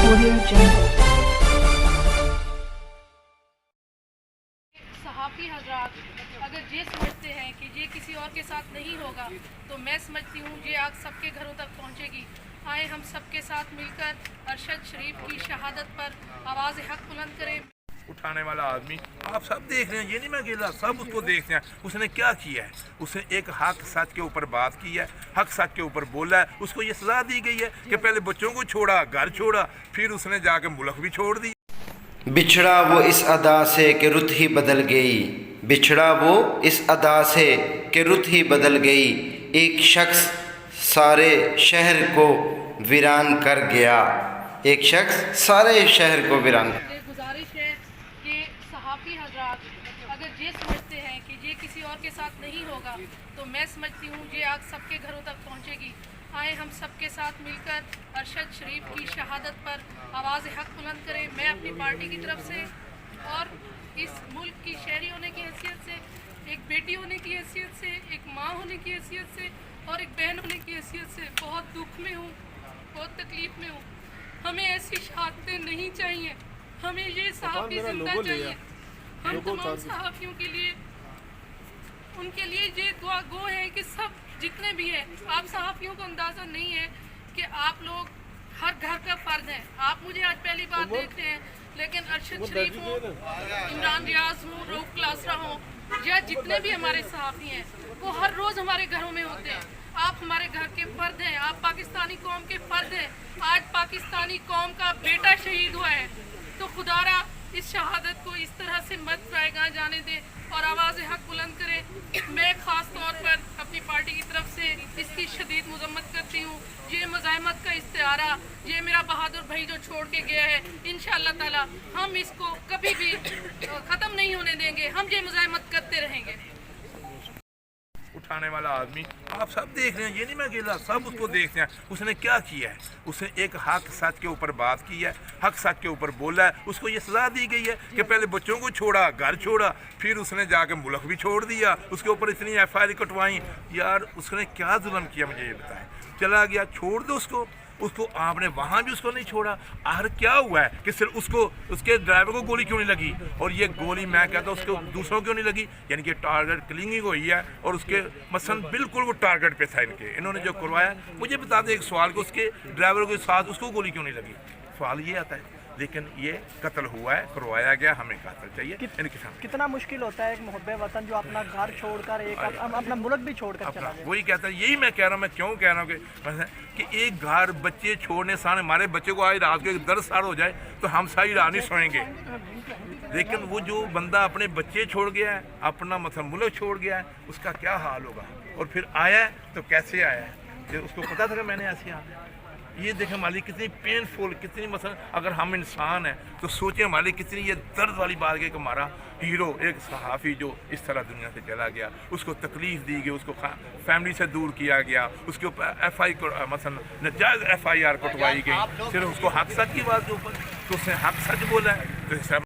Audio Jungle. सहाफ़ी हजरात अगर ये समझते हैं कि ये किसी और के साथ नहीं होगा तो मैं समझती हूँ ये आग सबके घरों तक पहुँचेगी। आए हम सबके साथ मिलकर अरशद शरीफ की शहादत पर आवाज़ हक बुलंद करें। उठाने वाला आदमी आप सब देख रहे हैं, ये नहीं मैं अकेला, सब उसको देखते हैं। उसने क्या किया है? उसने एक हक सच के ऊपर बात की है, हक सच के ऊपर बोला है। उसको ये सजा दी गई है कि पहले बच्चों को छोड़ा, घर छोड़ा, फिर उसने जाके मुल्क भी छोड़ दी। बिछड़ा वो इस अदा से कि रुत ही बदल गई, बिछड़ा वो इस अदा से कि रुत ही बदल गई। एक शख्स सारे शहर को वीरान कर गया, एक शख्स सारे शहर को वीरान। गुजारिश है कि सहाफ़ी हजरात अगर ये समझते हैं कि ये किसी और के साथ नहीं होगा तो मैं समझती हूँ ये आग सबके घरों तक पहुँचेगी। आए हम सबके साथ मिलकर अरशद शरीफ की शहादत पर आवाज़ हक बुलंद करें। मैं अपनी पार्टी की तरफ से और इस मुल्क की शहरी होने की हैसियत से, एक बेटी होने की हैसियत से, एक माँ होने की हैसियत से और एक बहन होने की हैसियत से बहुत दुख में हूँ, बहुत तकलीफ़ में हूँ। हमें ऐसी शहादतें नहीं चाहिए, हमें ये सहाफ़ी जिंदा चाहिए। हम तमाम सहाफ़ियों के लिए, उनके लिए ये दुआ गो है कि सब जितने भी हैं, आप सहाफ़ियों को अंदाज़ा नहीं है कि आप लोग हर घर का फ़र्द हैं। आप मुझे आज पहली बार देख रहे हैं, लेकिन अरशद शरीफ हो, इमरान रियाज हो, रऊफ क्लासरा हो, या जितने भी हमारे सहाफ़ी हैं वो हर रोज़ हमारे घरों में होते हैं। आप हमारे घर के फ़र्द हैं, आप पाकिस्तानी कौम के फ़र्द हैं। आज पाकिस्तानी कौम का बेटा शहीद हुआ है तो खुदारा इस शहादत को इस तरह से मत जाएगा जाने दें और आवाज़ हक बुलंद करें। मैं ख़ास तौर पर अपनी पार्टी की तरफ से इसकी शदीद मज़म्मत करती हूँ। ये मज़ाहमत का इस्तिआरा, ये मेरा बहादुर भाई जो छोड़ के गया है, इंशाअल्लाह ताला हम इसको कभी भी ख़त्म नहीं होने देंगे। हम ये मज़ाहमत करते रहेंगे। उठाने वाला आदमी आप सब देख रहे हैं, ये नहीं मैं अकेला, सब उसको देखते हैं। उसने क्या किया है? उसने एक हक सच के ऊपर बात की है, हक सच के ऊपर बोला है। उसको ये सजा दी गई है कि पहले बच्चों को छोड़ा, घर छोड़ा, फिर उसने जाके मुल्क भी छोड़ दिया। उसके ऊपर इतनी FIR कटवाई। यार उसने क्या जुल्म किया मुझे ये बताएं। चला गया, छोड़ दो उसको आपने वहाँ भी उसको नहीं छोड़ा। आखिर क्या हुआ है कि सिर्फ उसको, उसके ड्राइवर को गोली क्यों नहीं लगी? और ये गोली मैं कहता हूँ उसको दूसरों क्यों नहीं लगी? यानी कि टारगेट किलिंग हुई है और उसके मसलन बिल्कुल वो टारगेट पे था इन्होंने जो करवाया। मुझे बता दें एक सवाल को, उसके ड्राइवर के साथ उसको गोली क्यों नहीं लगी? सवाल ये आता है। लेकिन ये कत्ल हुआ है, करवाया गया, हमें कातिल चाहिए। कितना मुश्किल होता है एक मुहब्बे वतन जो अपना घर छोड़कर एक अपना मुल्क भी छोड़कर चला जाए। वही कहता है, यही मैं कह रहा हूँ। मैं क्यों कह रहा हूँ कि एक घर बच्चे छोड़ने सामने, हमारे बच्चे को आज रात को 10 साल हो जाए तो हम सारी रात नहीं सोएंगे। लेकिन वो जो बंदा अपने बच्चे छोड़ गया है, अपना मतलब मुल्क छोड़ गया है, उसका क्या हाल होगा? और फिर आया है तो कैसे आया है? कि उसको पता था कि मैंने ऐसे आना है। ये देखें मालिक कितनी पेनफुल, कितनी मसलन अगर हम इंसान हैं तो सोचें मालिक कितनी ये दर्द वाली बात है कि हमारा हीरो एक सहाफ़ी जो इस तरह दुनिया से चला गया, उसको तकलीफ़ दी गई, उसको फैमिली से दूर किया गया, उसके ऊपर मसलन नाजायज़ FIR कटवाई गई सिर्फ उसको हक सच की बात के ऊपर। तो उसने हक सच बोला है तो